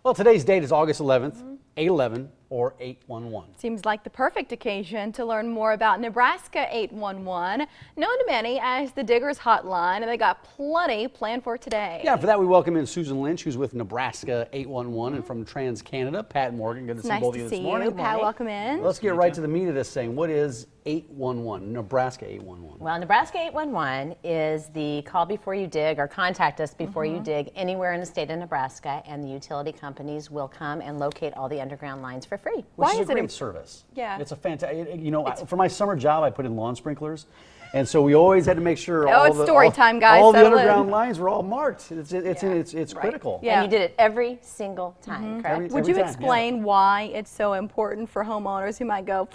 Well, today's date is August 11th, 811 or 811. Seems like the perfect occasion to learn more about Nebraska 811, known to many as the Diggers Hotline, and they got plenty planned for today. Yeah, for that we welcome in Susan Lynch, who's with Nebraska 811, and from TransCanada, Pat Morgan. Good to see both of you this morning. Nice to see you, Pat. Welcome in. Let's get right to the meat of this thing. What is 811, Nebraska 811? Well, Nebraska 811 is the call before you dig, or contact us before you dig anywhere in the state of Nebraska, and the utility companies will come and locate all the underground lines for free. Which is a great service. Yeah. It's a fantastic, you know, for my summer job, I put in lawn sprinklers. And so we always had to make sure it's story time, guys. all the underground lines were all marked. It's Right. critical. Yeah. And you did it every single time, correct? Would you explain why it's so important for homeowners who might go,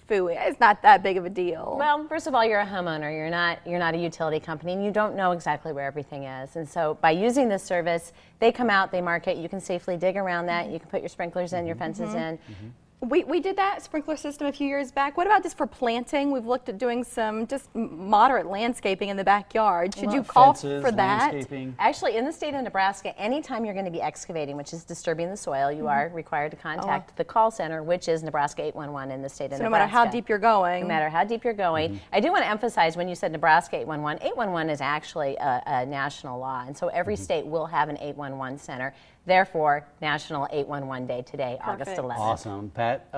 phooey, it's not that big of a deal? Well, first of all, you're a homeowner. You're not a utility company, and you don't know exactly where everything is. And so by using this service, they come out, they mark it. You can safely dig around that. You can put your sprinklers in, your fences in. We did that sprinkler system a few years back. What about just for planting? We've looked at doing some just moderate landscaping in the backyard. Should you call for that? Actually, in the state of Nebraska, anytime you're going to be excavating, which is disturbing the soil, you are required to contact the call center, which is Nebraska 811 in the state of Nebraska. No matter how deep you're going. No matter how deep you're going. I do want to emphasize when you said Nebraska 811, 811 is actually a national law, and so every state will have an 811 center. Therefore, National 811 Day today, August 11th. Awesome. Pat,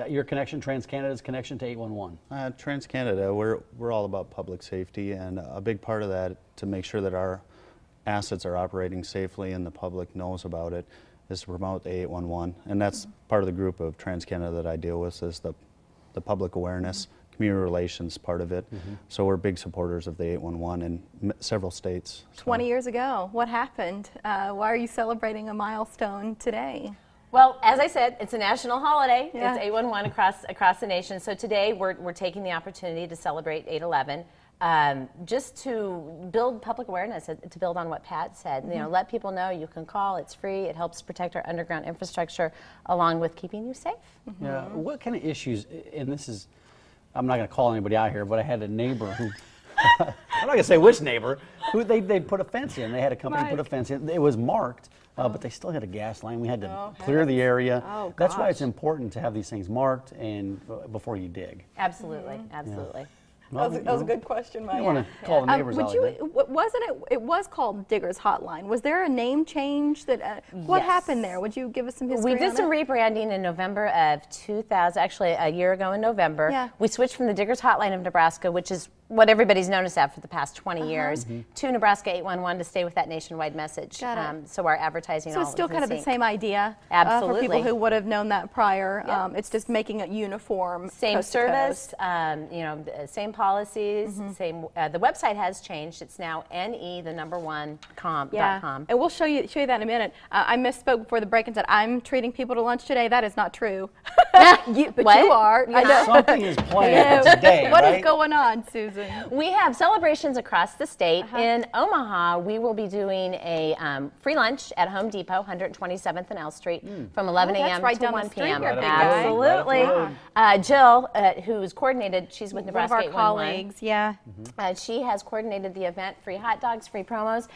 your connection, TransCanada's connection to 811? TransCanada, we're all about public safety, and a big part of that to make sure that our assets are operating safely and the public knows about it is to promote the 811. And that's part of the group of TransCanada that I deal with, is the public awareness, community relations part of it. So we're big supporters of the 811 in several states. 20 years ago, what happened? Why are you celebrating a milestone today? Well, as I said, it's a national holiday. Yeah. It's 811 across the nation. So today we're taking the opportunity to celebrate 811. Just to build public awareness, to build on what Pat said. You know, let people know you can call, it's free, it helps protect our underground infrastructure along with keeping you safe. Yeah. What kind of issues, and this is, I'm not going to call anybody out here, but I had a neighbor who, I'm not going to say which neighbor, who they put a fence in. They had a company put a fence in. It was marked, but they still had a gas line. We had to clear the area. That's why it's important to have these things marked and before you dig. Absolutely, absolutely. Well, that was a good question, Mike. You want to call the neighbors out. It was called Diggers Hotline. Was there a name change that, what happened there? Would you give us some history We did some rebranding in November of 2000, actually a year ago in November. Yeah. We switched from the Diggers Hotline of Nebraska, which is what everybody's known us at for the past 20 years, to Nebraska 811 to stay with that nationwide message. So our advertising So it's still kind of the same idea. Absolutely. For people who would have known that prior. It's just making it uniform. Same service, you know, same policies, same. The website has changed. It's now ne1.com. And we'll show you that in a minute. I misspoke before the break and said I'm treating people to lunch today. That is not true. But you are. I know. Something is planned today, What right? is going on, Susan? We have celebrations across the state. In Omaha, we will be doing a free lunch at Home Depot, 127th and L Street, from 11 a.m. right to down 1 the street p.m. here, big guy. Absolutely. Jill, who's coordinated, she's with Nebraska One of our colleagues, yeah. She has coordinated the event, free hot dogs, free promos.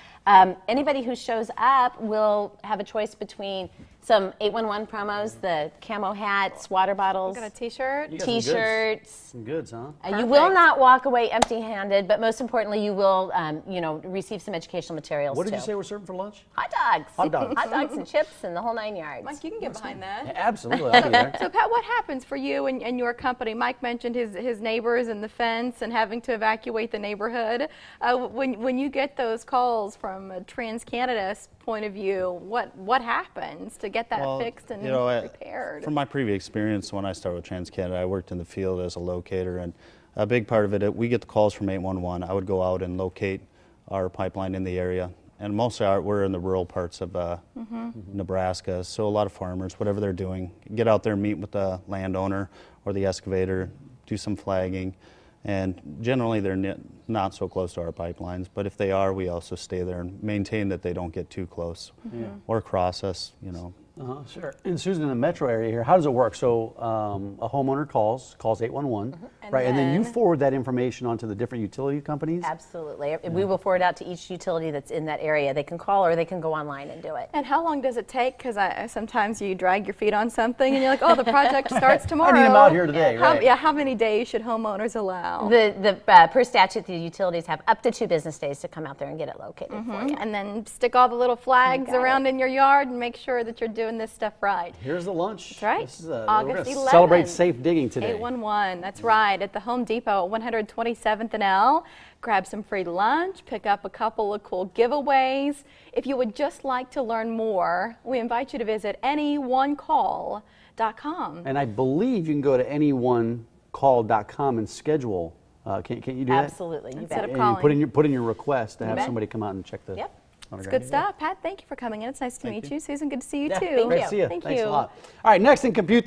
Anybody who shows up will have a choice between some 811 promos, the camo hats, water bottles. You got a t-shirt? T-shirts. Some goods, huh? You will not walk away empty-handed, but most importantly, you will, you know, receive some educational materials. What did you say we're serving for lunch? Hot dogs. Hot dogs. Hot dogs and chips and the whole 9 yards. Mike, you can get behind that. Yeah, absolutely, I'll be there. So Pat, what happens for you and your company? Mike mentioned his neighbors and the fence and having to evacuate the neighborhood. When you get those calls from TransCanada's point of view, what happens to get that fixed and repaired? From my previous experience when I started with TransCanada, I worked in the field as a locator, and a big part of it, we get the calls from 811. I would go out and locate our pipeline in the area, and mostly we're in the rural parts of Nebraska, so a lot of farmers, whatever they're doing, get out there, meet with the landowner or the excavator, do some flagging, and generally they're not so close to our pipelines, but if they are, we also stay there and maintain that they don't get too close or cross us, you know. Sure. And Susan, in the metro area here, how does it work? So a homeowner calls 811. Right, and then you forward that information onto the different utility companies? Absolutely. We will forward out to each utility that's in that area. They can call or they can go online and do it. And how long does it take? Because sometimes you drag your feet on something and you're like, oh, the project starts tomorrow. I need them out here today, right? How many days should homeowners allow? Per statute, the utilities have up to 2 business days to come out there and get it located for you. And then stick all the little flags around in your yard and make sure that you're doing this stuff right. Here's the lunch. That's right. This is we're August gonna 11th. celebrate safe digging today. 811. That's right. At the Home Depot at 127th and L. Grab some free lunch, pick up a couple of cool giveaways. If you would just like to learn more, we invite you to visit anyoneCall.com. And I believe you can go to anyoneCall.com and schedule. Can't you do that? Absolutely. You Instead bet. of calling. Put in your request to have bet. somebody come out and check the. Yep. It's good stuff. Pat, thank you for coming in. It's nice to meet you. Susan, good to see you too. Thank Great you. to see you. Thank Thanks you. a lot. All right, next in computer.